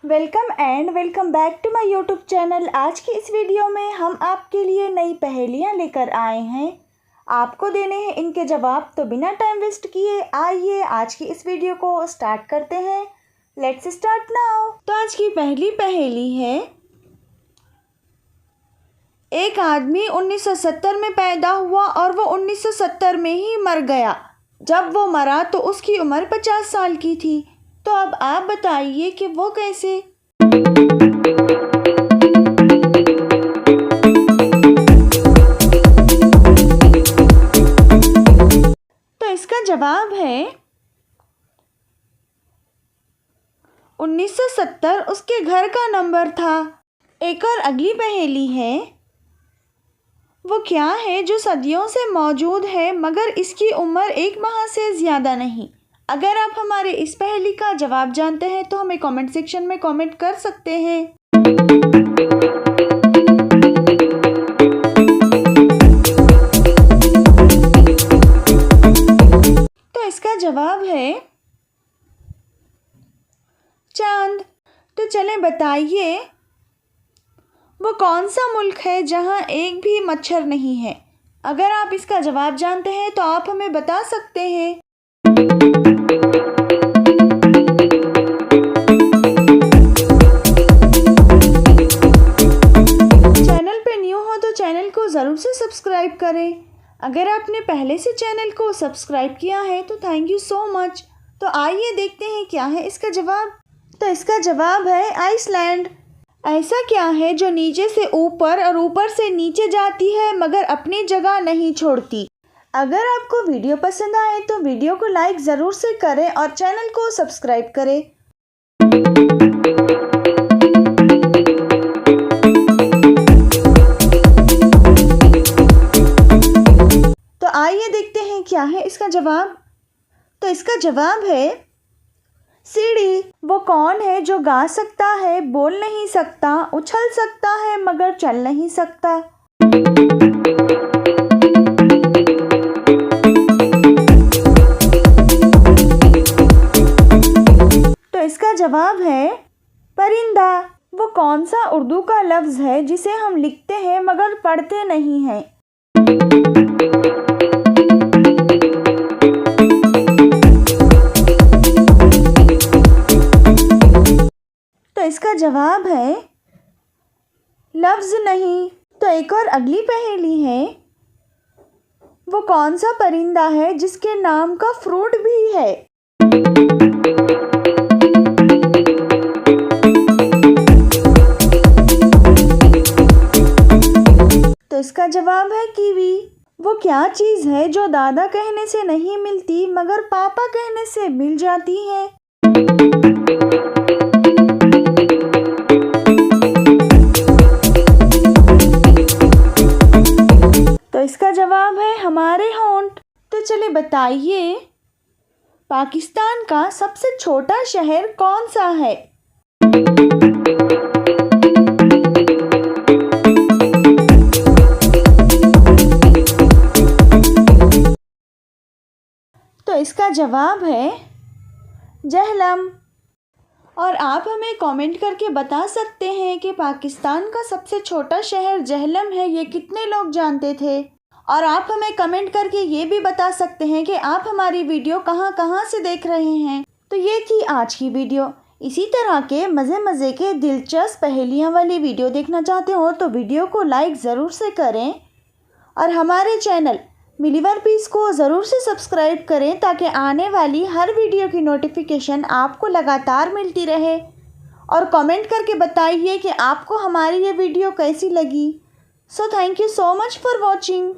Welcome and welcome back to my YouTube channel. आज की इस वीडियो में हम आपके लिए नई पहेलियां लेकर आए हैं। आपको देने हैं इनके जवाब, तो बिना टाइम वेस्ट किए आइए आज की इस वीडियो को स्टार्ट करते हैं। Let's start now. तो आज की पहली पहेली है, एक आदमी 1970 में पैदा हुआ और वो 1970 में ही मर गया। जब वो मरा तो उसकी उम्र 50 साल की थी। तो अब आप बताइए कि वो कैसे। तो इसका जवाब है 1970 उसके घर का नंबर था। एक और अगली पहेली है, वो क्या है जो सदियों से मौजूद है मगर इसकी उम्र 1 माह से ज़्यादा नहीं। अगर आप हमारे इस पहेली का जवाब जानते हैं तो हमें कमेंट सेक्शन में कमेंट कर सकते हैं। तो इसका जवाब है चांद। तो चलें बताइए, वो कौन सा मुल्क है जहां एक भी मच्छर नहीं है। अगर आप इसका जवाब जानते हैं तो आप हमें बता सकते हैं। चैनल पे न्यू हो तो चैनल को ज़रूर से सब्सक्राइब करें। अगर आपने पहले से चैनल को सब्सक्राइब किया है तो थैंक यू सो मच। तो आइए देखते हैं क्या है इसका जवाब। तो इसका जवाब है आइसलैंड। ऐसा क्या है जो नीचे से ऊपर और ऊपर से नीचे जाती है मगर अपनी जगह नहीं छोड़ती। अगर आपको वीडियो पसंद आए तो वीडियो को लाइक ज़रूर से करें और चैनल को सब्सक्राइब करें। तो आइए देखते हैं क्या है इसका जवाब। तो इसका जवाब है सीढ़ी। वो कौन है जो गा सकता है, बोल नहीं सकता, उछल सकता है मगर चल नहीं सकता। तो इसका जवाब है परिंदा। वो कौन सा उर्दू का लफ्ज़ है जिसे हम लिखते हैं मगर पढ़ते नहीं हैं। तो इसका जवाब है लफ्ज़ नहीं। तो एक और अगली पहेली है, वो कौन सा परिंदा है जिसके नाम का फ्रूट भी है। तो इसका जवाब है कीवी। वो क्या चीज़ है जो दादा कहने से नहीं मिलती मगर पापा कहने से मिल जाती है। तो इसका जवाब है हमारे होंठ। तो चलिए बताइए, पाकिस्तान का सबसे छोटा शहर कौन सा है। तो इसका जवाब है जहलम। और आप हमें कमेंट करके बता सकते हैं कि पाकिस्तान का सबसे छोटा शहर जहलम है, ये कितने लोग जानते थे। और आप हमें कमेंट करके ये भी बता सकते हैं कि आप हमारी वीडियो कहाँ कहाँ से देख रहे हैं। तो ये थी आज की वीडियो। इसी तरह के मज़े के दिलचस्प पहेलियाँ वाली वीडियो देखना चाहते हो तो वीडियो को लाइक ज़रूर से करें और हमारे चैनल मिली वन पीस को ज़रूर से सब्सक्राइब करें ताकि आने वाली हर वीडियो की नोटिफिकेशन आपको लगातार मिलती रहे। और कमेंट करके बताइए कि आपको हमारी ये वीडियो कैसी लगी। So thank you so much for watching.